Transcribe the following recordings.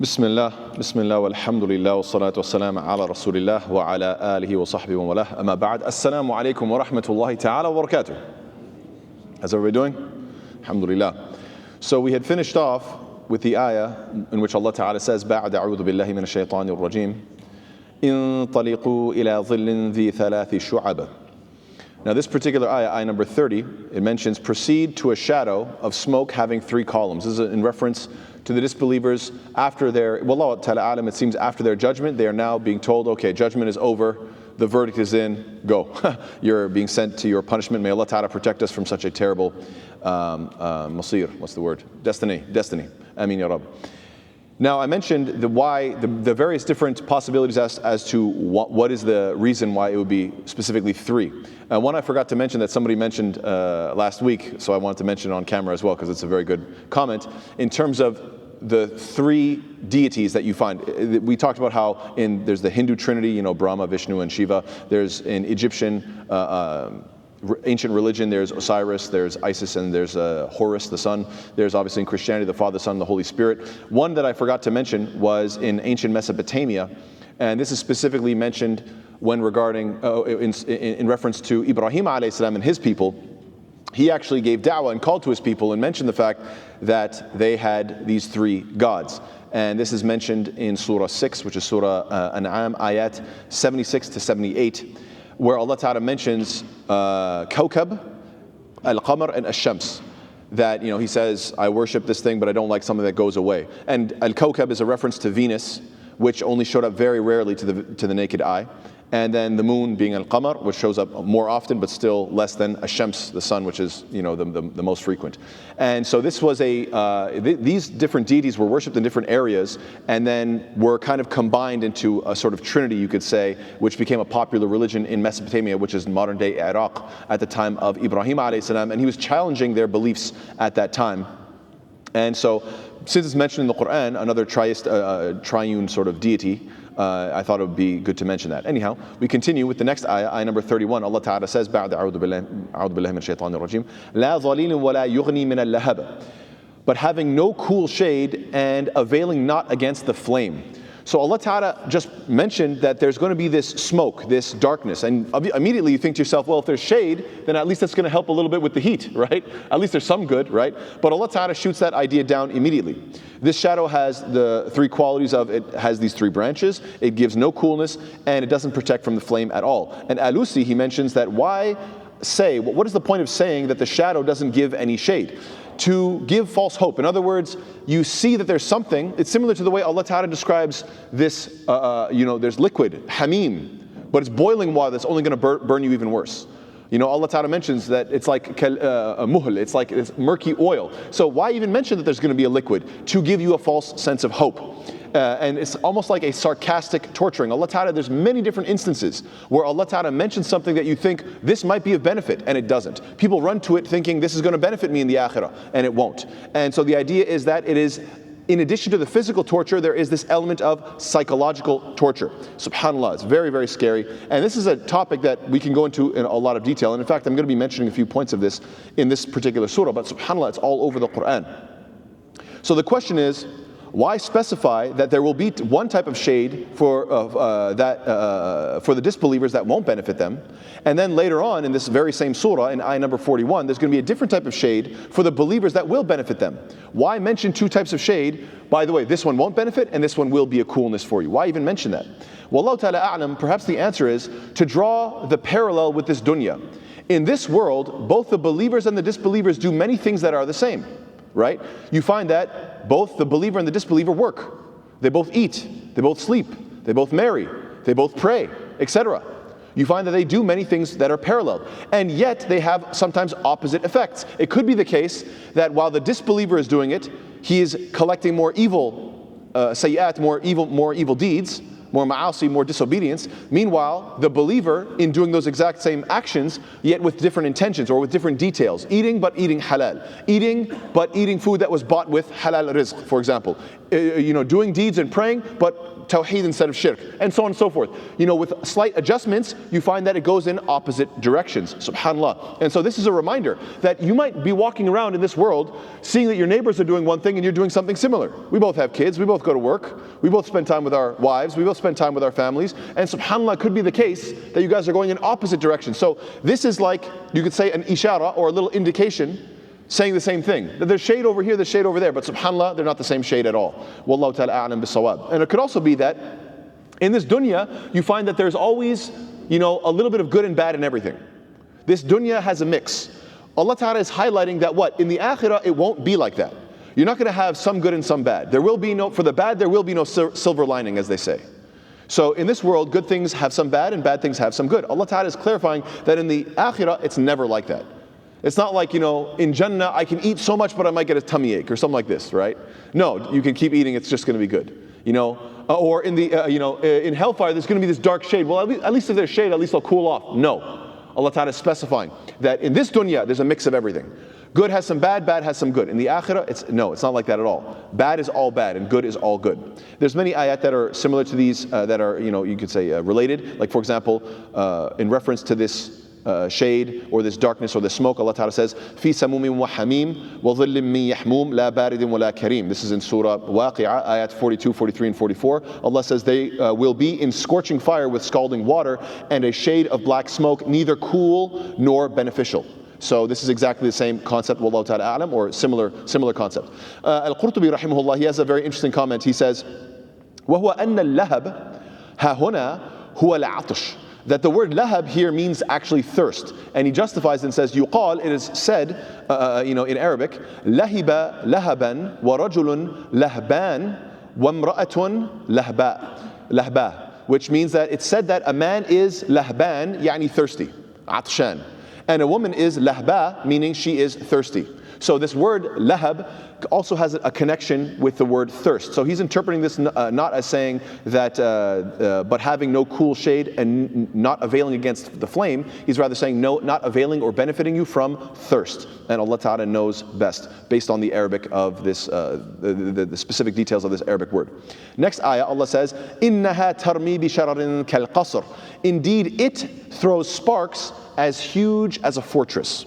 Bismillah, walhamdulillah, wa salatu wa salam ala rasulillah wa ala alihi wa sahbihi wa malah. Amma ba'd. Assalamu alaikum wa rahmatullahi ta'ala wa barakatuh. How's everybody doing? Alhamdulillah. So we had finished off with the ayah in which Allah Ta'ala says, Ba'd a'udhu billahi min ash-shaytanir rajim. Intaliqu ila dhillin dhi thalathi shu'aba. Now this particular ayah number 30, it mentions, proceed to a shadow of smoke having 3 columns. This is in reference to the disbelievers after their, wallahu ta'ala alam, it seems after their judgment, they are now being told, okay, judgment is over, the verdict is in, go. You're being sent to your punishment. May Allah Ta'ala protect us from such a terrible masir, what's the word? Destiny. Ameen ya Rabb. Now I mentioned the various different possibilities as to what is the reason why it would be specifically 3. One I forgot to mention that somebody mentioned last week, so I wanted to mention it on camera as well because it's a very good comment. In terms of the 3 deities that you find, we talked about how there's the Hindu Trinity, Brahma, Vishnu, and Shiva. There's in Egyptian ancient religion, there's Osiris, there's Isis, and there's Horus, the sun. There's obviously in Christianity the Father, Son, the Holy Spirit. One that I forgot to mention was in ancient Mesopotamia, and this is specifically mentioned when regarding in reference to Ibrahim alayhi salam and his people. He actually gave da'wah and called to his people and mentioned the fact that they had these 3 gods. And this is mentioned in Surah 6, which is Surah An'am, ayat 76 to 78. Where Allah Ta'ala mentions Kawkab, Al-Qamar, and Ash-Shams. That, he says, I worship this thing, but I don't like something that goes away. And Al-Kawkab is a reference to Venus, which only showed up very rarely to the naked eye. And then the moon being Al-Qamar, which shows up more often, but still less than Ash-Shams, the sun, which is, the most frequent. And so this was these different deities were worshipped in different areas, and then were kind of combined into a sort of trinity, you could say, which became a popular religion in Mesopotamia, which is modern-day Iraq, at the time of Ibrahim alayhi salam, and he was challenging their beliefs at that time. And so, since it's mentioned in the Quran, another triune sort of deity, I thought it would be good to mention that. Anyhow, we continue with the next ayah number 31. Allah Ta'ala says, Ba'd a'udhu billahi min shaytanir rajim, La dhalilin wa la yughni min al-lahab. But having no cool shade and availing not against the flame. So Allah Ta'ala just mentioned that there's going to be this smoke, this darkness, and immediately you think to yourself, well, if there's shade, then at least that's going to help a little bit with the heat, right? At least there's some good, right? But Allah Ta'ala shoots that idea down immediately. This shadow has the 3 qualities of it has these 3 branches, it gives no coolness, and it doesn't protect from the flame at all. And Alusi, he mentions that what is the point of saying that the shadow doesn't give any shade? To give false hope. In other words, you see that there's something. It's similar to the way Allah Ta'ala describes this, there's liquid, hamim, but it's boiling water that's only going to burn you even worse. Allah Ta'ala mentions that it's like muhl, it's like it's murky oil. So why even mention that there's going to be a liquid? To give you a false sense of hope. And it's almost like a sarcastic torturing. Allah Ta'ala, there's many different instances where Allah Ta'ala mentions something that you think this might be of benefit, and it doesn't. People run to it thinking this is going to benefit me in the akhirah, and it won't. And so the idea is that it is, in addition to the physical torture, there is this element of psychological torture. SubhanAllah, it's very, very scary. And this is a topic that we can go into in a lot of detail. And in fact, I'm going to be mentioning a few points of this in this particular surah, but SubhanAllah, it's all over the Quran. So the question is, why specify that there will be one type of shade for the disbelievers that won't benefit them, and then later on in this very same surah, in ayah number 41, there's going to be a different type of shade for the believers that will benefit them? Why mention 2 types of shade? By the way, this one won't benefit, and this one will be a coolness for you. Why even mention that? Wallahu ta'ala a'lam, perhaps the answer is to draw the parallel with this dunya. In this world, both the believers and the disbelievers do many things that are the same. Right? You find that both the believer and the disbeliever work. They both eat, they both sleep, they both marry, they both pray, etc. You find that they do many things that are parallel, and yet they have sometimes opposite effects. It could be the case that while the disbeliever is doing it, he is collecting more evil sayyat, more evil deeds, more ma'asi, more disobedience. Meanwhile, the believer in doing those exact same actions, yet with different intentions or with different details. Eating, but eating halal. Eating, but eating food that was bought with halal rizq, for example. Doing deeds and praying, but tawheed instead of shirk, and so on and so forth. With slight adjustments, you find that it goes in opposite directions, subhanAllah. And so this is a reminder that you might be walking around in this world, seeing that your neighbors are doing one thing and you're doing something similar. We both have kids, we both go to work, we both spend time with our wives, we both spend time with our families, and subhanAllah, it could be the case that you guys are going in opposite directions. So this is like, you could say, an ishara, or a little indication, saying the same thing. There's shade over here, there's shade over there, but subhanAllah, they're not the same shade at all. Wallahu ta'ala a'lam bis-sawab. And it could also be that in this dunya, you find that there's always, a little bit of good and bad in everything. This dunya has a mix. Allah ta'ala is highlighting that in the akhirah, it won't be like that. You're not going to have some good and some bad. There will be for the bad, there will be no silver lining, as they say. So in this world, good things have some bad and bad things have some good. Allah ta'ala is clarifying that in the akhirah, it's never like that. It's not like, in Jannah, I can eat so much, but I might get a tummy ache or something like this, right? No, you can keep eating, it's just going to be good. Or in the, in hellfire, there's going to be this dark shade. Well, at least if there's shade, at least I'll cool off. No. Allah Ta'ala is specifying that in this dunya, there's a mix of everything. Good has some bad has some good. In the akhirah, it's not like that at all. Bad is all bad and good is all good. There's many ayat that are similar to these, that are, you could say related. Like, for example, in reference to this shade or this darkness or this smoke, Allah Ta'ala says, "Fi samum wa hamim wa dhillim min yahmum la baridin wa la kareem." This is in Surah Waqi'ah, ayat 42, 43, and 44. Allah says they will be in scorching fire with scalding water and a shade of black smoke, neither cool nor beneficial. So this is exactly the same concept, wallahu ta'ala a'lam, or similar concept. Al-Qurtubi rahimahullah, he has a very interesting comment. He says, وَهُوَ أَنَّ اللَّهَبَ هَا هُنَا هُوَ الْعَطْشِ. That the word lahab here means actually thirst. And he justifies and says, yuqal, it is said, in Arabic, lahiba lahaban wa rajulun lahban wa imra'atun lahba. Which means that it's said that a man is lahban, yani thirsty, atshan. And a woman is lahba, meaning she is thirsty. So this word lahab also has a connection with the word thirst. So he's interpreting this not as saying that, but having no cool shade and not availing against the flame. He's rather saying no, not availing or benefiting you from thirst. And Allah Ta'ala knows best based on the Arabic of this, the specific details of this Arabic word. Next ayah, Allah says, إِنَّهَا تَرْمِي بِشَرَرٍ كَالْقَصْرِ. Indeed, it throws sparks as huge as a fortress.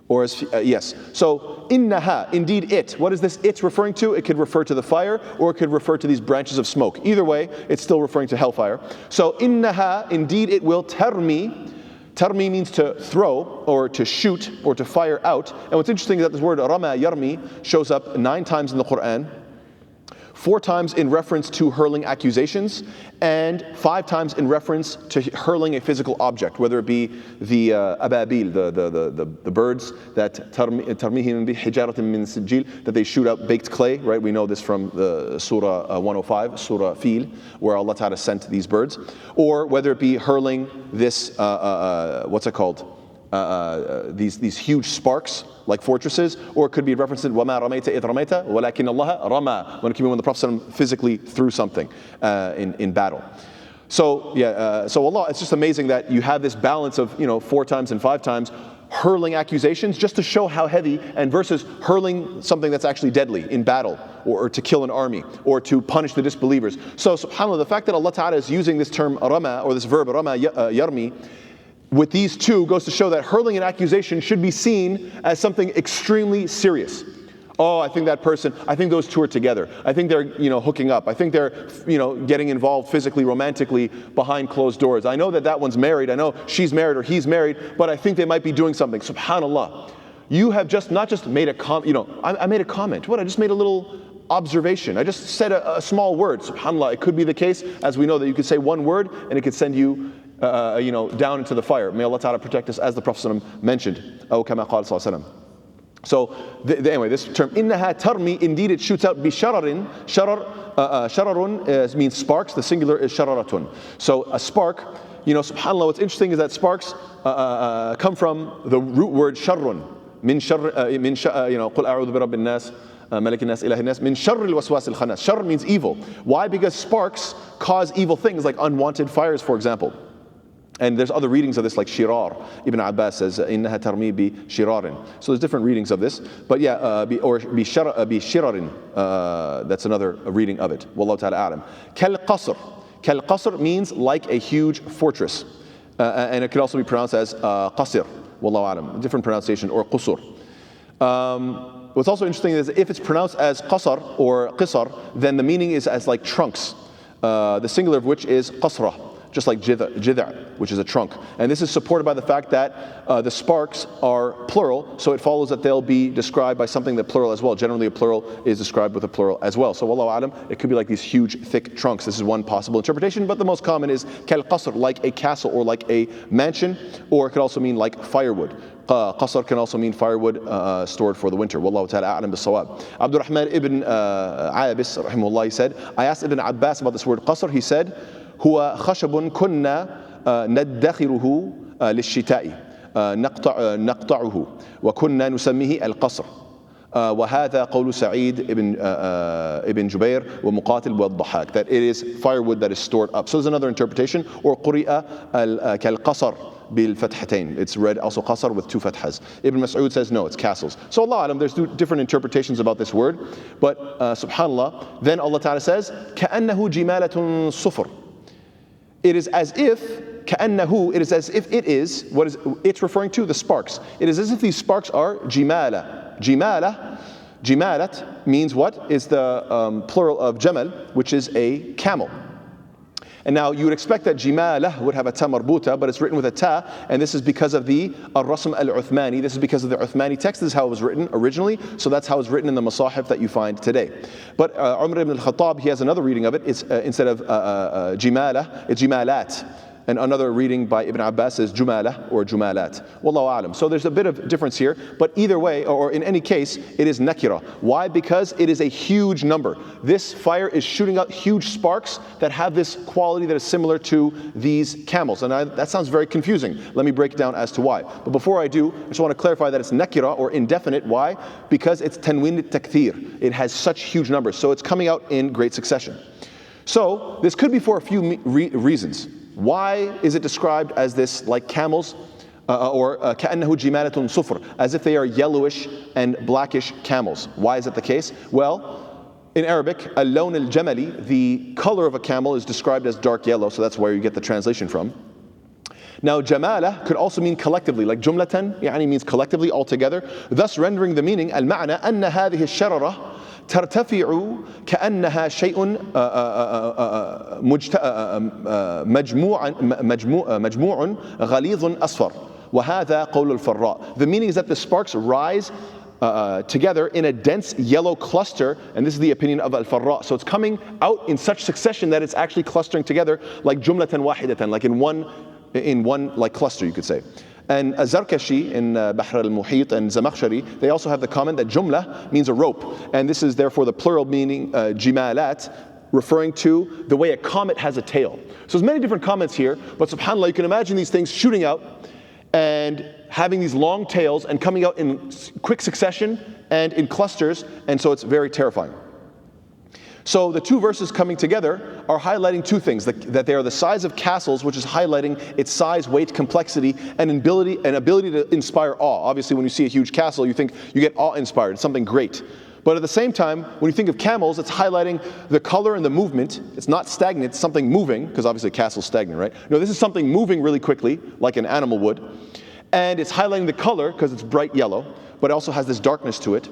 Or as, yes. So, innaha, indeed it. What is this it referring to? It could refer to the fire, or it could refer to these branches of smoke. Either way, it's still referring to hellfire. So, innaha, indeed it will tarmi. Tarmi means to throw, or to shoot, or to fire out. And what's interesting is that this word rama yarmi shows up 9 times in the Quran. 4 times in reference to hurling accusations, and 5 times in reference to hurling a physical object, whether it be the ababil, the birds that tarmihim bi hijaratin min sijil, that they shoot out baked clay, right? We know this from the Surah 105, Surah Fil, where Allah Ta'ala sent these birds, or whether it be hurling this, what's it called? These huge sparks like fortresses, or it could be referenced in وَمَا رَمَيْتَ إِذْ رَمَيْتَ وَلَكِنَّ اللَّهَ رَمَى, when the Prophet physically threw something in battle. So so Allah, it's just amazing that you have this balance of 4 times and 5 times hurling accusations just to show how heavy, and versus hurling something that's actually deadly in battle, or to kill an army, or to punish the disbelievers. So subhanAllah, the fact that Allah Ta'ala is using this term rama, or this verb rama yarmi, with these 2 goes to show that hurling an accusation should be seen as something extremely serious. Oh, I think those 2 are together. I think they're, hooking up. I think they're, getting involved physically, romantically behind closed doors. I know that one's married. I know she's married or he's married, but I think they might be doing something. SubhanAllah. You have not just made a comment, I made a comment. I just made a little observation. I just said a small word. SubhanAllah, it could be the case, as we know, that you could say one word and it could send you down into the fire. May Allah Ta'ala protect us, as the Prophet mentioned. Oh, kama qala sallallahu alaihi wasallam. So anyway, this term innaha tarmi, indeed it shoots out bishararin. Shararun means sparks. The singular is shararatun. So a spark. Subhanallah. What's interesting is that sparks come from the root word sharrun. Min shar. Qul a'udhu bi rabbin nas. ملك الناس إله الناس من شر الوسواس الخناس. Shar means evil. Why? Because sparks cause evil things like unwanted fires, for example. And there's other readings of this, like Shirar. Ibn Abbas says, إِنَّهَا تَرْمِي بِشِرَارٍ. So there's different readings of this. But yeah, بِشِرَارٍ. That's another reading of it. Wallahu ta'ala a'lam. كَالْقَصْرِ. كَالْقَصْرِ means like a huge fortress. And it could also be pronounced as qasir. Wallahu a'lam. Different pronunciation, or qusur. What's also interesting is if it's pronounced as qasar or qisar, then the meaning is as like trunks. The singular of which is qasra. Just like jidha', which is a trunk. And this is supported by the fact that the sparks are plural, so it follows that they'll be described by something that plural as well. Generally a plural is described with a plural as well. So wallahu alam, it could be like these huge thick trunks. This is one possible interpretation, but the most common is kal qasr, like a castle or like a mansion, or it could also mean like firewood. Qasr can also mean firewood stored for the winter. Wallahu ta'ala a'lam bis-sawab. Abdurrahman ibn Abis, rahimahullah, he said, I asked Ibn Abbas about this word qasr. He said, هو خشب كنا ندخره للشتاء نقطعه وكنا نسميه القصر وهذا قول سعيد ibn Jubair ومقاتل والضحاك, that it is firewood that is stored up. So there's another interpretation. Or قرئ كالقصر بالفتحتين. It's read also qasar with two fathas. Ibn Mas'ud says no, it's castles. So Allah alam, there's different interpretations about this word. But subhanallah, then Allah Ta'ala says كأنه جمالة صفر. It is as if, كأنه, it is as if it is, what is it's referring to? The sparks. It is as if these sparks are jimala. Jimalat means what? Is the plural of jamal, which is a camel. And now you would expect that jimala would have a ta marbuta, but it's written with a ta, and this is because of the al-rasm al-Uthmani. This is because of the Uthmani text. This is how it was written originally, so that's how it's written in the masahif that you find today. But Umar ibn al-Khattab, he has another reading of it. It's instead of jimala, it's jimalat. And another reading by Ibn Abbas is Jumala or Jumalat. Wallahu alam. So there's a bit of difference here, but either way, or in any case, it is nakira. Why? Because it is a huge number. This fire is shooting out huge sparks that have this quality that is similar to these camels. And that sounds very confusing. Let me break it down as to why. But before I do, I just want to clarify that it's nakira or indefinite. Why? Because it's tanwin takthir. It has such huge numbers. So it's coming out in great succession. So this could be for a few reasons. Why is it described as this, like camels, or كأنه جمالة صفر, as if they are yellowish and blackish camels? Why is that the case? Well, in Arabic, اللون الجملي, the color of a camel is described as dark yellow, so that's where you get the translation from. Now, jamala could also mean collectively, like jumlatan, يعني means collectively, altogether, thus rendering the meaning المعنى أن هذه الشررة ترتفع كأنها شيء مجموع غليظ أصفر وهذا قول الفراء. The meaning is that the sparks rise together in a dense yellow cluster, and this is the opinion of Al-Farra. So it's coming out in such succession that it's actually clustering together like jumlatan wahidatan, like in one like cluster, you could say. And Zarkashi in Bahr al-Muhit and Zamakhshari, they also have the comment that jumla means a rope. And this is therefore the plural meaning jimalat, referring to the way a comet has a tail. So there's many different comments here, but subhanAllah, you can imagine these things shooting out and having these long tails and coming out in quick succession and in clusters, and so it's very terrifying. So the two verses coming together are highlighting two things, that they are the size of castles, which is highlighting its size, weight, complexity, and ability to inspire awe. Obviously, when you see a huge castle, you think you get awe-inspired, it's something great. But at the same time, when you think of camels, it's highlighting the color and the movement. It's not stagnant, it's something moving, because obviously a castle's stagnant, right? No, this is something moving really quickly, like an animal would. And it's highlighting the color, because it's bright yellow, but it also has this darkness to it.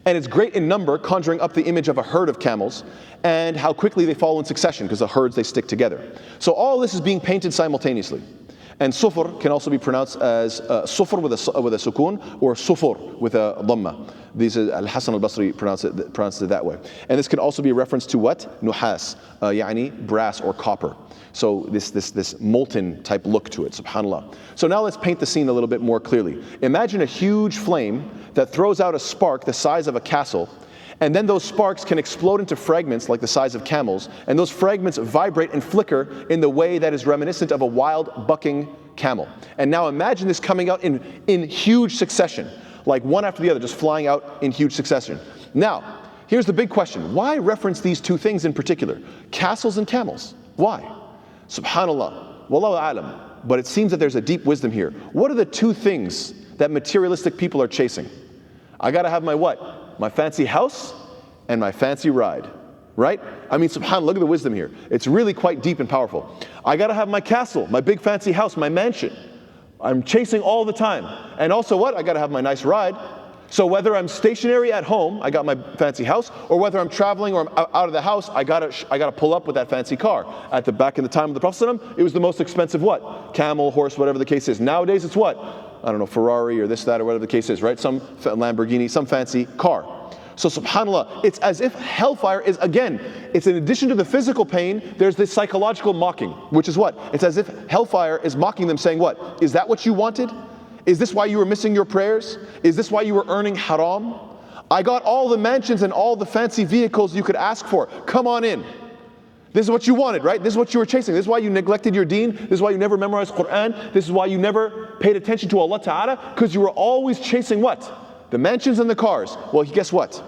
And it's great in number, conjuring up the image of a herd of camels, and how quickly they follow in succession, because the herds, they stick together. So all this is being painted simultaneously. And sufur can also be pronounced as sufur with a sukun, or sufur with a dhamma. These Al-Hasan al-Basri pronounced it that way. And this can also be a reference to what? Nuhas, yani brass or copper. So this molten type look to it, subhanAllah. So now let's paint the scene a little bit more clearly. Imagine a huge flame that throws out a spark the size of a castle, and then those sparks can explode into fragments like the size of camels, and those fragments vibrate and flicker in the way that is reminiscent of a wild bucking camel. And now imagine this coming out in huge succession, like one after the other, just flying out in huge succession. Now, here's the big question. Why reference these two things in particular? Castles and camels. Why? Subhanallah. Wallahu a'lam. But it seems that there's a deep wisdom here. What are the two things that materialistic people are chasing? I gotta have my what? My fancy house and my fancy ride. Right? I mean, subhanAllah, look at the wisdom here. It's really quite deep and powerful. I gotta have my castle, my big fancy house, my mansion. I'm chasing all the time. And also what? I gotta have my nice ride. So whether I'm stationary at home, I got my fancy house, or whether I'm traveling or I'm out of the house, I gotta pull up with that fancy car. At the back in the time of the Prophet ﷺ, it was the most expensive what? Camel, horse, whatever the case is. Nowadays it's what? I don't know, Ferrari or this, that, or whatever the case is, right? Some Lamborghini, some fancy car. So subhanAllah, it's as if hellfire is, again, it's in addition to the physical pain, there's this psychological mocking, which is what? It's as if hellfire is mocking them, saying what? Is that what you wanted? Is this why you were missing your prayers? Is this why you were earning haram? I got all the mansions and all the fancy vehicles you could ask for. Come on in. This is what you wanted, right? This is what you were chasing. This is why you neglected your deen. This is why you never memorized Quran. This is why you never paid attention to Allah Ta'ala, because you were always chasing what? The mansions and the cars. Well, guess what?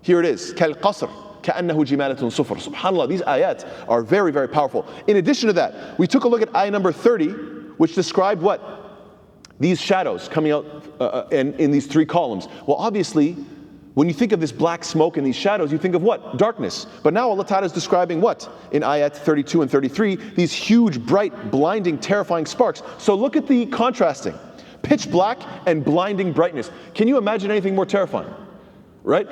Here it is. كَالْقَصْرِ كَأَنَّهُ جِمَالَةٌ صُفْرٌ. SubhanAllah, these ayat are very, very powerful. In addition to that, we took a look at ayah number 30, which described what? These shadows coming out in these three columns. Well, obviously, when you think of this black smoke and these shadows, you think of what? Darkness. But now Allah Ta'ala is describing what? In ayat 32 and 33, these huge, bright, blinding, terrifying sparks. So look at the contrasting. Pitch black and blinding brightness. Can you imagine anything more terrifying? Right?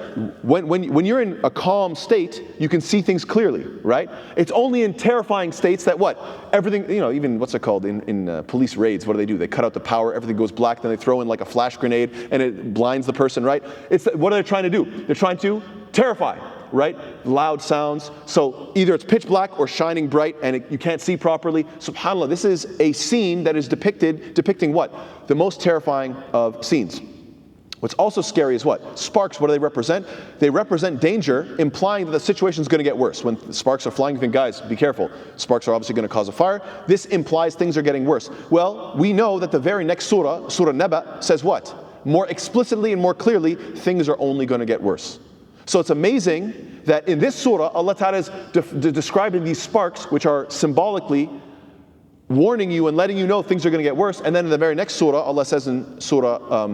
When you're in a calm state, you can see things clearly, right? It's only in terrifying states that what? Everything, you know, even what's it called in police raids, what do? They cut out the power, everything goes black, then they throw in like a flash grenade and it blinds the person, right? What are they trying to do? They're trying to terrify, right? Loud sounds. So either it's pitch black or shining bright and you can't see properly. SubhanAllah, this is a scene that is depicting what? The most terrifying of scenes. What's also scary is what? Sparks, what do they represent? They represent danger, implying that the situation is going to get worse. When sparks are flying, you think, guys, be careful. Sparks are obviously going to cause a fire. This implies things are getting worse. Well, we know that the very next surah, Surah Naba, says what? More explicitly and more clearly, things are only going to get worse. So it's amazing that in this surah, Allah Ta'ala is describing these sparks, which are symbolically warning you and letting you know things are going to get worse. And then in the very next surah, Allah says in Surah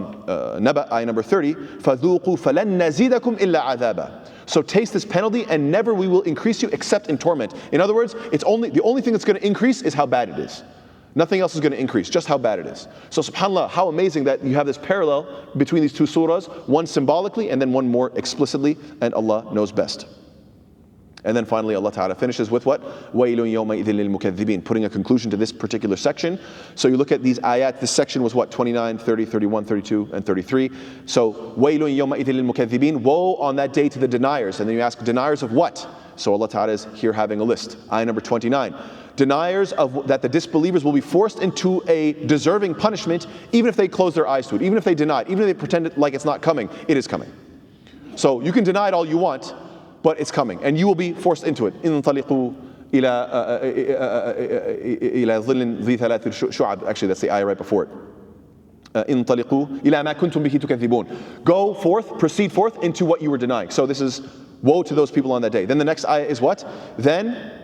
Naba, ayah number 30, فَذُوقُوا فَلَن نَزِيدَكُمْ إِلَّا عَذَابًا. So taste this penalty and never we will increase you except in torment. In other words, the only thing that's going to increase is how bad it is. Nothing else is going to increase, just how bad it is. So subhanAllah, how amazing that you have this parallel between these two surahs, one symbolically and then one more explicitly, and Allah knows best. And then finally Allah Ta'ala finishes with what? وَيْلٌ يَوْمَئِذٍ لِلْمُكَذِّبِينَ, putting a conclusion to this particular section. So you look at these ayat, this section was what? 29, 30, 31, 32, and 33. So وَيْلٌ يَوْمَئِذٍ لِلْمُكَذِّبِينَ, woe on that day to the deniers. And then you ask, deniers of what? So Allah Ta'ala is here having a list. Ayah number 29. Deniers of that the disbelievers will be forced into a deserving punishment, even if they close their eyes to it, even if they deny it, even if they pretend it like it's not coming, it is coming. So you can deny it all you want, but it's coming, and you will be forced into it. انطلقوا إلى ظل ذي ثلاث شعب. Actually, that's the ayah right before it. انطلقوا إلى ما كنتم به تكذبون. Go forth, proceed forth into what you were denying. So this is woe to those people on that day. Then the next ayah is what? Then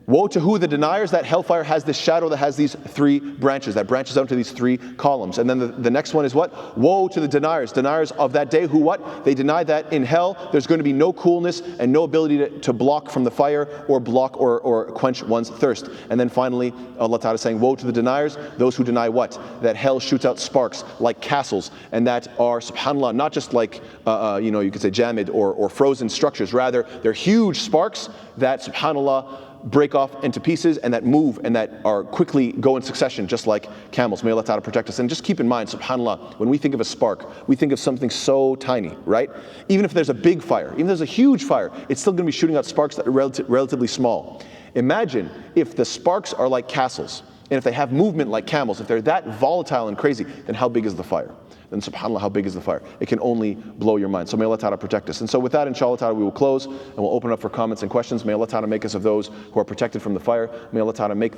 woe to who? The deniers. That hellfire has this shadow that has these three branches, that branches out to these three columns. And then the next one is what? Woe to the deniers of that day who what? They deny that in hell there's going to be no coolness and no ability to block from the fire or block or quench one's thirst. And then finally Allah Ta'ala is saying, woe to the deniers, those who deny what? That hell shoots out sparks like castles, and that are, subhanAllah, not just like you could say jamid or frozen structures. Rather, they're huge sparks that, subhanAllah, break off into pieces and that move and that are quickly go in succession, just like camels. May Allah Ta'ala protect us. And just keep in mind, subhanAllah, when we think of a spark, we think of something so tiny, right? Even if there's a big fire, even if there's a huge fire, it's still going to be shooting out sparks that are relatively small. Imagine if the sparks are like castles, and if they have movement like camels, if they're that volatile and crazy, then how big is the fire? then subhanAllah, how big is the fire? It can only blow your mind. So may Allah Ta'ala protect us. And so with that, inshallah Ta'ala, we will close and we'll open up for comments and questions. May Allah Ta'ala make us of those who are protected from the fire. May Allah Ta'ala make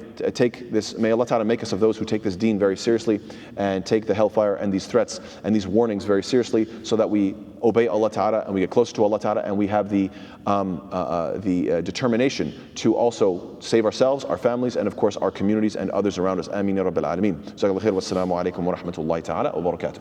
us of those who take this deen very seriously and take the hellfire and these threats and these warnings very seriously, so that we obey Allah Ta'ala and we get closer to Allah Ta'ala, and we have the determination to also save ourselves, our families, and of course our communities and others around us. Ameen ya Rabbil Alameen. Jazakallahu khair. Wassalamu alaikum wa rahmatullahi ta'ala wa barakatuh.